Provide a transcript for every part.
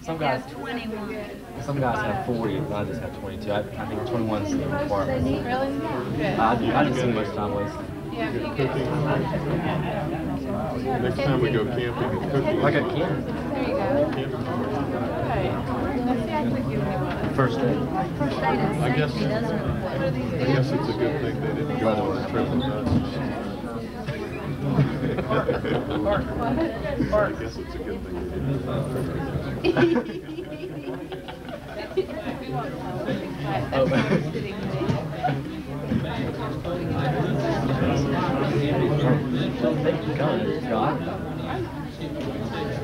Some guys have 40, but I just have 22. I think 21's the requirement. Really? Good. I just see much time wasted. Yeah, you good. Next time we go camping, it's cooking. I got camping. There you go. Right. Let's see how quick you can. First day. I guess it's a good thing they didn't go on a trip with us. I guess it's a good thing they didn't go on a trip with us.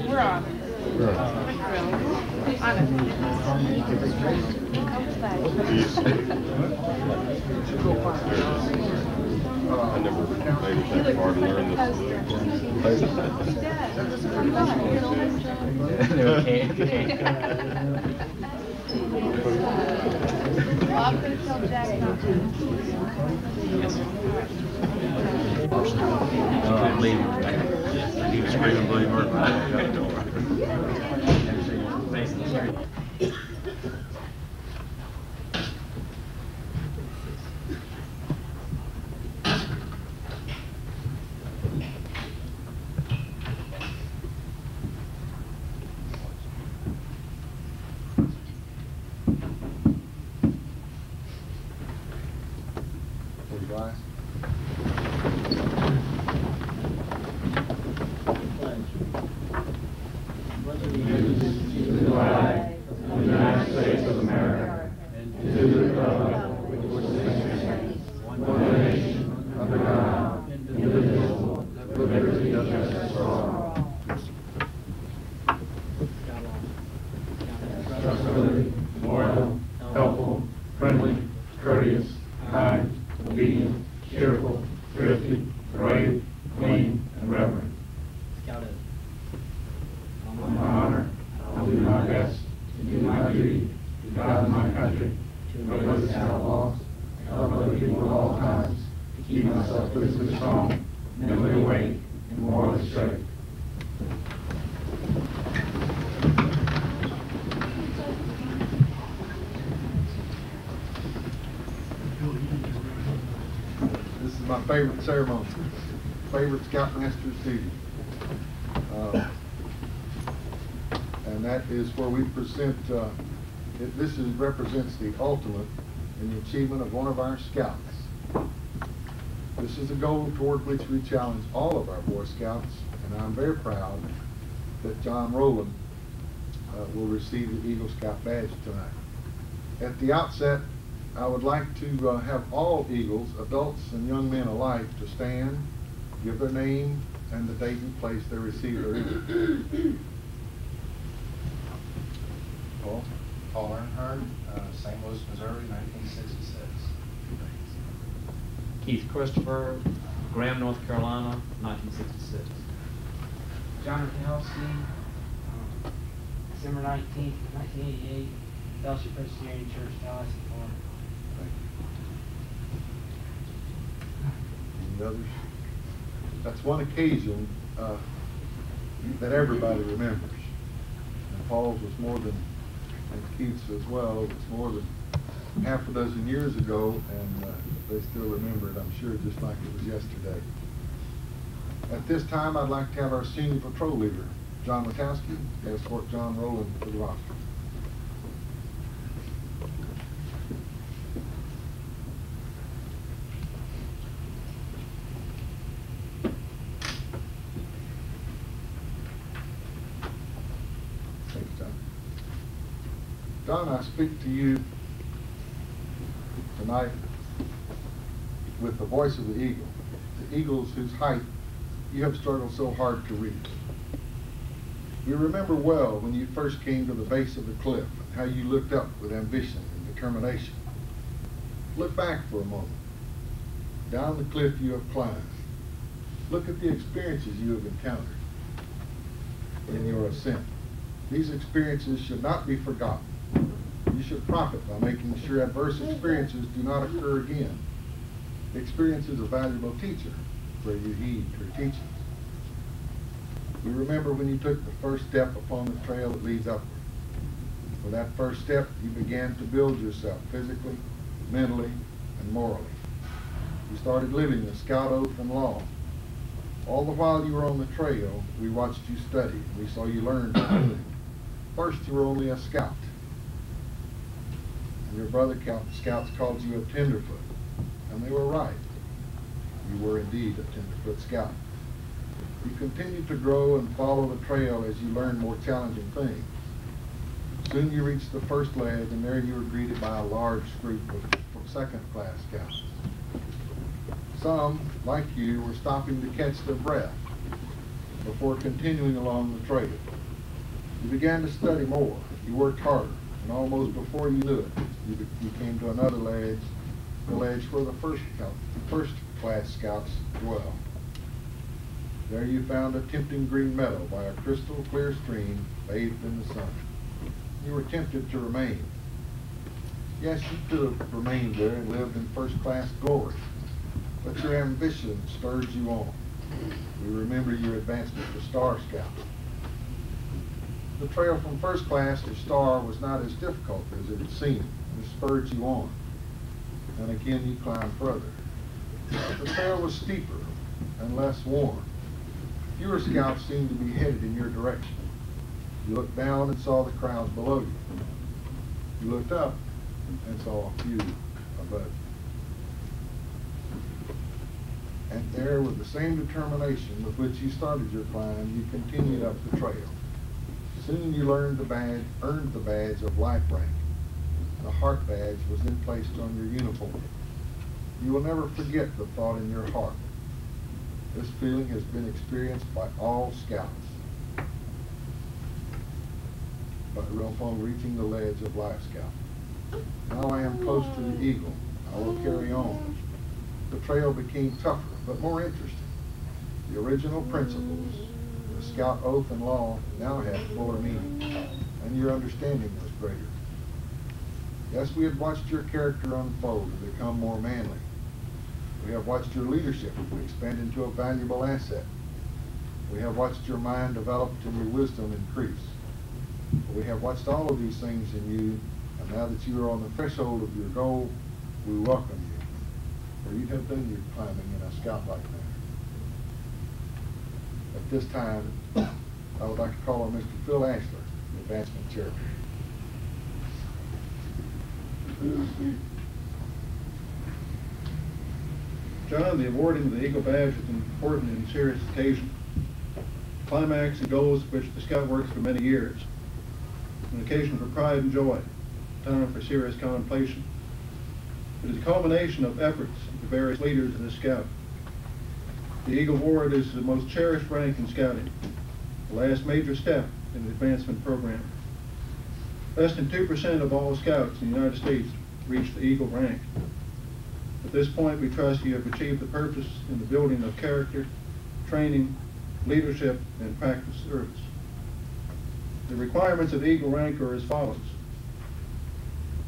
We're on. I never made it that far to learn this. I'm leaving. You scream and bleed hard. Loyal, helpful, friendly, courteous, kind, obedient, cheerful, thrifty, brave, clean, and reverent. On my honor, I'll do my best to do my duty to God and my country, to obey the laws, help other people at all times, to keep myself physically strong, mentally awake, and morally straight. This is my favorite ceremony, favorite Scoutmaster's duty. And that is where we present, represents the ultimate in the achievement of one of our scouts. This is a goal toward which we challenge all of our Boy Scouts, and I'm very proud that John Roland will receive the Eagle Scout badge tonight. At the outset, I would like to have all Eagles, adults and young men alike, to stand, give their name, and the date and place they received their Eagle. Paul Earnhardt, St. Louis, Missouri, 1966. Keith Christopher, Graham, North Carolina, 1966. John Tallahassee, December 19th, 1988, Fellowship Presbyterian Church, Tallahassee, Florida. And the others. That's one occasion that everybody remembers. And Paul's was more than, and Keith's as well, it was more than half a dozen years ago, and they still remember it, I'm sure, just like it was yesterday. At this time, I'd like to have our senior patrol leader, John Wachowski, escort John Roland to the roster. Thanks, John. John, I speak to you tonight with the voice of the eagle, the eagles whose height you have struggled so hard to reach. We remember well when you first came to the base of the cliff and how you looked up with ambition and determination. Look back for a moment. Down the cliff you have climbed. Look at the experiences you have encountered in your ascent. These experiences should not be forgotten. You should profit by making sure adverse experiences do not occur again. Experience is a valuable teacher where you heed her teachings. We remember when you took the first step upon the trail that leads upward. With that first step, you began to build yourself physically, mentally, and morally. You started living the Scout Oath and Law. All the while you were on the trail, we watched you study. We saw you learn everything. First, you were only a scout. And your brother scouts called you a tenderfoot. And they were right. You were indeed a tenderfoot scout. You continued to grow and follow the trail as you learned more challenging things. Soon you reached the first ledge, and there you were greeted by a large group of second-class scouts. Some, like you, were stopping to catch their breath before continuing along the trail. You began to study more. You worked harder, and almost before you knew it, you came to another ledge, the ledge where the first-class scouts dwell. There you found a tempting green meadow by a crystal clear stream bathed in the sun. You were tempted to remain. Yes, you could have remained there and lived in first-class glory, but your ambition stirred you on. We remember your advancement to Star Scout. The trail from first class to Star was not as difficult as it had seemed. It spurred you on. And again you climbed further. The trail was steeper and less worn. Fewer scouts seemed to be headed in your direction. You looked down and saw the crowds below you. You looked up and saw a few above you. And there, with the same determination with which you started your climb, you continued up the trail. Soon you earned the badge of life rank. The heart badge was then placed on your uniform. You will never forget the thought in your heart. This feeling has been experienced by all scouts. But upon reaching the ledge of Life Scout. Now I am close to the eagle. I will carry on. The trail became tougher, but more interesting. The original principles, the Scout Oath and Law, now have fuller meaning, and your understanding was greater. Yes, we have watched your character unfold and become more manly. We have watched your leadership expand into a valuable asset. We have watched your mind develop and your wisdom increase. We have watched all of these things in you, and now that you are on the threshold of your goal, we welcome you. For you have done your climbing in a scout-like manner. At this time, I would like to call on Mr. Phil Ashler, the advancement chairman. John, the awarding of the Eagle Badge is an important and serious occasion. Climax and goals which the Scout works for many years. An occasion for pride and joy, a time for serious contemplation. It is a culmination of efforts of the various leaders of the Scout. The Eagle Award is the most cherished rank in Scouting, the last major step in the advancement program. Less than 2% of all Scouts in the United States reach the Eagle rank. At this point, we trust you have achieved the purpose in the building of character, training, leadership, and practice service. The requirements of Eagle rank are as follows.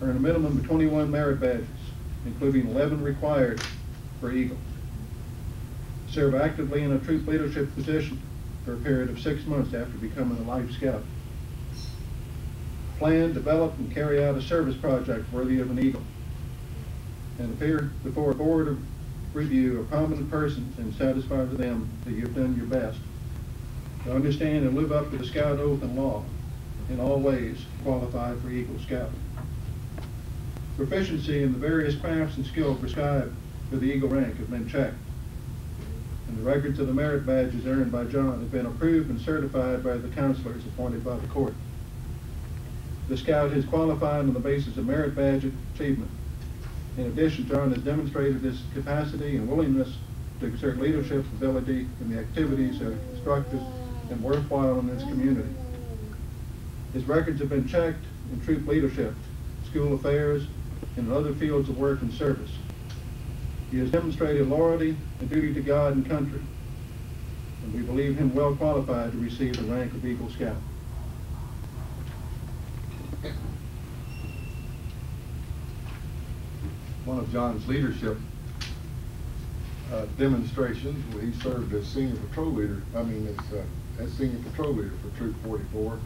Earn a minimum of 21 merit badges, including 11 required for Eagle. Serve actively in a troop leadership position for a period of 6 months after becoming a Life Scout. Plan, develop, and carry out a service project worthy of an Eagle. And appear before a board of review of prominent persons and satisfy to them that you have done your best to understand and live up to the Scout Oath and Law in all ways qualified for Eagle Scout. Proficiency in the various crafts and skills prescribed for the Eagle rank have been checked, and the records of the merit badges earned by John have been approved and certified by the counselors appointed by the court. The Scout is qualified on the basis of merit badge achievement. In addition, John has demonstrated his capacity and willingness to exert leadership ability in the activities that are constructive and worthwhile in his community. His records have been checked in troop leadership, school affairs, and in other fields of work and service. He has demonstrated loyalty and duty to God and country, and we believe him well qualified to receive the rank of Eagle Scout. One of John's leadership demonstrations, where he served as senior patrol leader, as senior patrol leader for Troop 44,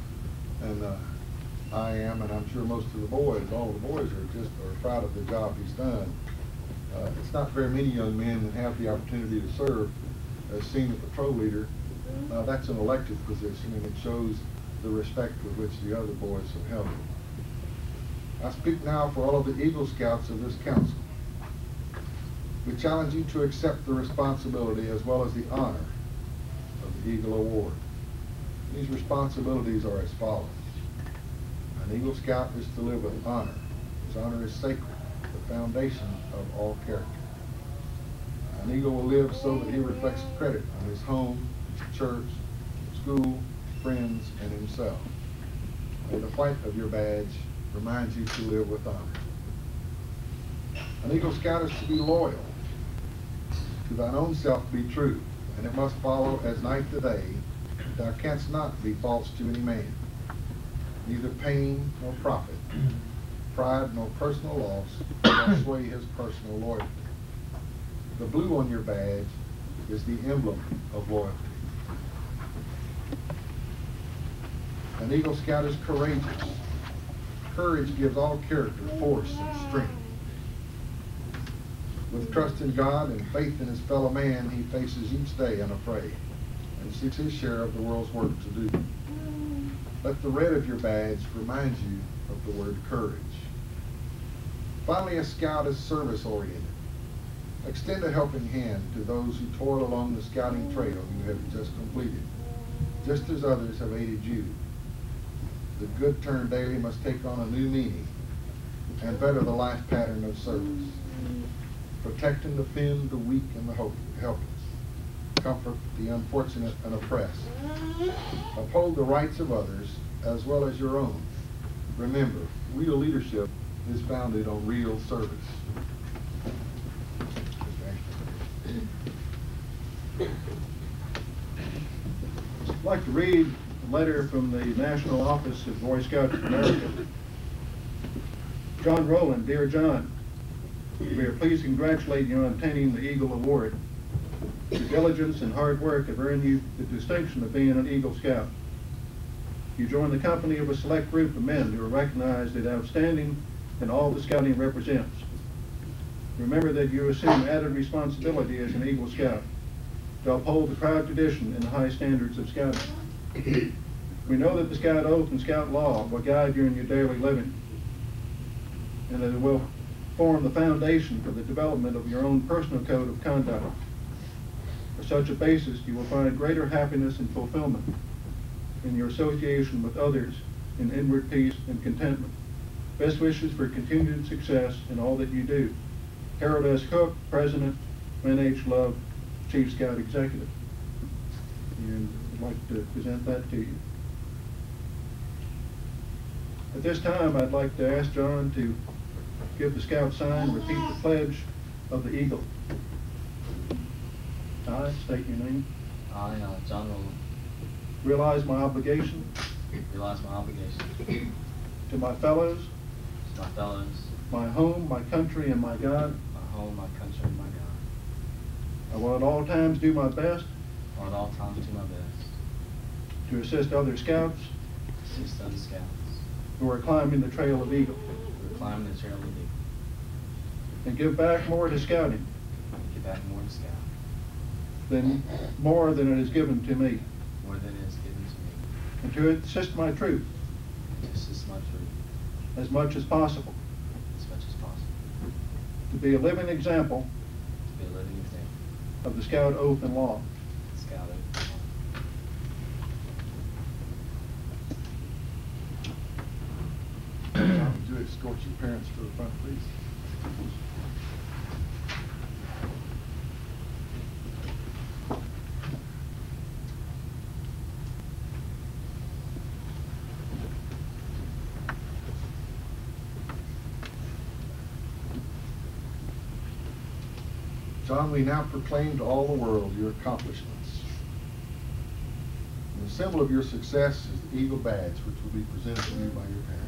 and I am, and I'm sure most of the boys, all the boys are proud of the job he's done. It's not very many young men that have the opportunity to serve as senior patrol leader. That's an elected position, and it shows the respect with which the other boys have held it. I speak now for all of the Eagle Scouts of this council. We challenge you to accept the responsibility as well as the honor of the Eagle Award. These responsibilities are as follows. An Eagle Scout is to live with honor. His honor is sacred, the foundation of all character. An Eagle will live so that he reflects credit on his home, his church, school, friends, and himself. May the white of your badge remind you to live with honor. An Eagle Scout is to be loyal. To thine own self be true, and it must follow as night to day, that thou canst not be false to any man. Neither pain nor profit, pride nor personal loss shall sway his personal loyalty. The blue on your badge is the emblem of loyalty. An Eagle Scout is courageous. Courage gives all character, force, and strength. With trust in God and faith in his fellow man, he faces each day unafraid and seeks his share of the world's work to do. Let the red of your badge remind you of the word courage. Finally, a scout is service-oriented. Extend a helping hand to those who toil along the scouting trail you have just completed, just as others have aided you. The good turn daily must take on a new meaning and better the life pattern of service. Protect and defend the weak and the helpless. Comfort the unfortunate and oppressed. Uphold the rights of others as well as your own. Remember, real leadership is founded on real service. I'd like to read a letter from the National Office of Boy Scouts of America. John Roland, dear John, we are pleased to congratulate you on obtaining the Eagle Award. Your diligence and hard work have earned you the distinction of being an Eagle Scout. You join the company of a select group of men who are recognized as outstanding in all the scouting represents. Remember that you assume added responsibility as an Eagle Scout to uphold the proud tradition and the high standards of scouting. We know that the Scout Oath and Scout Law will guide you in your daily living, and that it will form the foundation for the development of your own personal code of conduct. For such a basis, you will find greater happiness and fulfillment in your association with others in inward peace and contentment. Best wishes for continued success in all that you do. Harold S. Cook, President, Lynn H. Love, Chief Scout Executive. And I'd like to present that to you. At this time, I'd like to ask John to give the Scout sign, repeat the pledge of the Eagle. I state your name. I, John Roland, Realize my obligation realize my obligation to my fellows, to my fellows, my home, my country, and my God. my home, my country, and my God. I will at all times do my best I will at all times do my best to assist other Scouts to assist other Scouts who are climbing the trail of Eagle, who are climbing the trail of Eagle, and give back more to scouting and give back more to Scout, than more than it is given to me, more than it is given to me, and to assist my troop and to assist my troop as much as possible, as much as possible, to be a living example to be a living example of the Scout Oath and Law. of Scout Oath. John, would you escort your parents to the front, please? John, we now proclaim to all the world your accomplishments. And the symbol of your success is the Eagle Badge, which will be presented to you by your parents.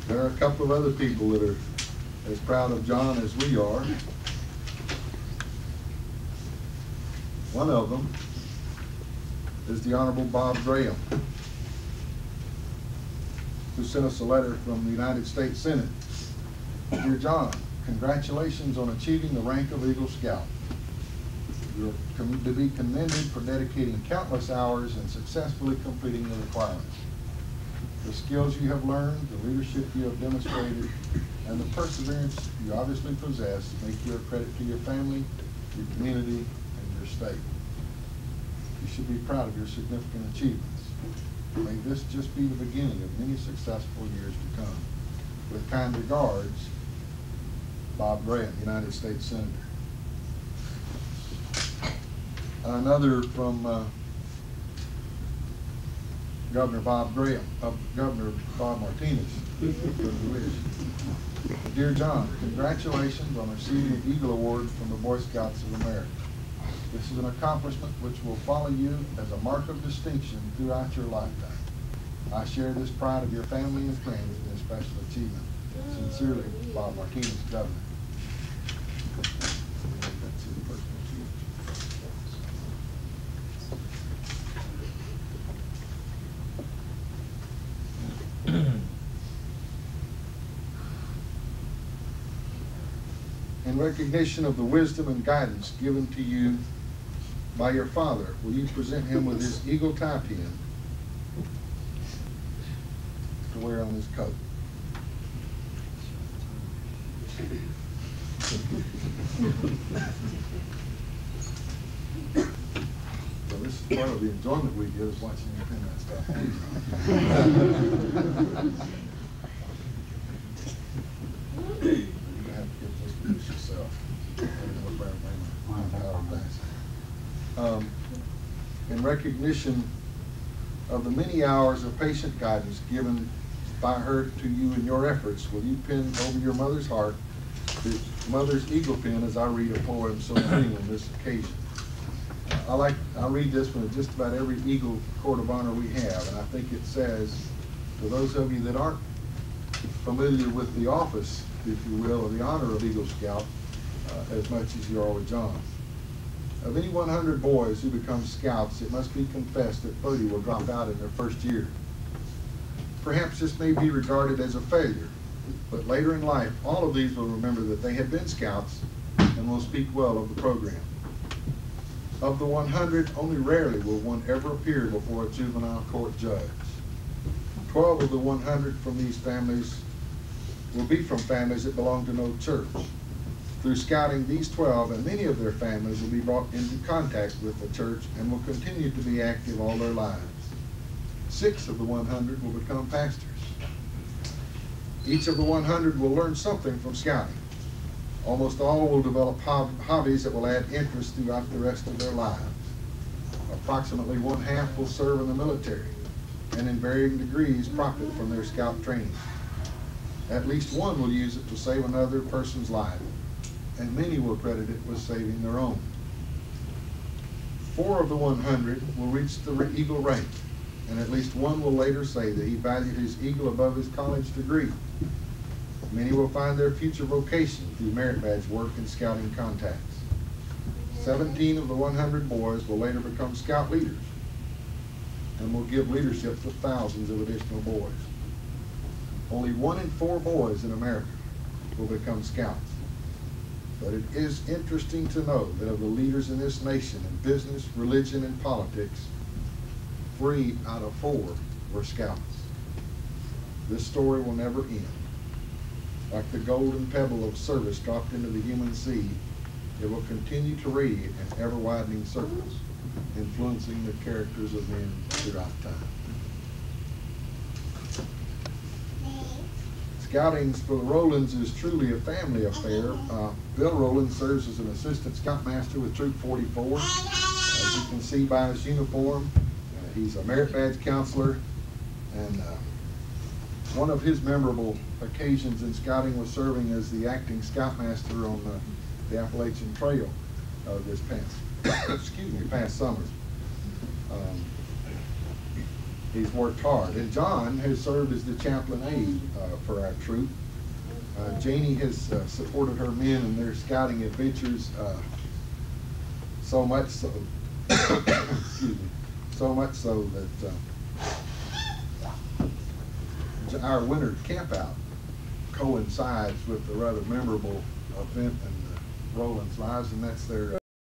There are a couple of other people that are as proud of John as we are. One of them is the Honorable Bob Graham, who sent us a letter from the United States Senate. Dear John, congratulations on achieving the rank of Eagle Scout. You're to be commended for dedicating countless hours and successfully completing the requirements. The skills you have learned, the leadership you have demonstrated, and the perseverance you obviously possess make you a credit to your family, your community, and your state. You should be proud of your significant achievements. May this just be the beginning of many successful years to come. With kind regards, Bob Graham, United States Senator. Another from Governor Bob Graham, Governor Bob Martinez. Dear John, congratulations on receiving the Eagle Award from the Boy Scouts of America. This is an accomplishment which will follow you as a mark of distinction throughout your lifetime. I share this pride of your family and friends in this special achievement. Sincerely, Bob Martinez, Governor. In recognition of the wisdom and guidance given to you by your father, will you present him with his eagle tie pin to wear on his coat? Well, this is part of the enjoyment we get, is watching you pin that stuff on. Yourself. In recognition of the many hours of patient guidance given by her to you in your efforts, will you pin over your mother's heart the mother's eagle pin as I read a poem so fitting on this occasion? I read this one at just about every Eagle Court of Honor we have, and I think it says, for those of you that aren't familiar with the office, if you will, or the honor of Eagle Scout, as much as you are with John. Of any 100 boys who become scouts, it must be confessed that 30 will drop out in their first year. Perhaps this may be regarded as a failure, but later in life, all of these will remember that they have been scouts and will speak well of the program. Of the 100, only rarely will one ever appear before a juvenile court judge. 12 of the 100 from these families will be from families that belong to no church. Through scouting, these 12 and many of their families will be brought into contact with the church and will continue to be active all their lives. 6 of the 100 will become pastors. Each of the 100 will learn something from scouting. Almost all will develop hobbies that will add interest throughout the rest of their lives. Approximately 1/2 will serve in the military and in varying degrees profit from their scout training. At least one will use it to save another person's life, and many will credit it with saving their own. 4 of the 100 will reach the eagle rank, and at least one will later say that he valued his eagle above his college degree. Many will find their future vocation through merit badge work and scouting contacts. 17 of the 100 boys will later become scout leaders and will give leadership to thousands of additional boys. Only 1 in 4 boys in America will become scouts. But it is interesting to know that of the leaders in this nation in business, religion, and politics, 3 out of 4 were scouts. This story will never end. Like the golden pebble of service dropped into the human sea, it will continue to radiate in ever-widening circles, influencing the characters of men throughout time. Scouting for the Rolands is truly a family affair. Bill Roland serves as an assistant scoutmaster with Troop 44. As you can see by his uniform, he's a merit badge counselor, and one of his memorable occasions in scouting was serving as the acting scoutmaster on the Appalachian Trail this past summer. He's worked hard. And John has served as the chaplain aide for our troop. Janie has supported her men in their scouting adventures so much so, so much so that our winter camp out coincides with the rather memorable event in Roland's lives, and that's their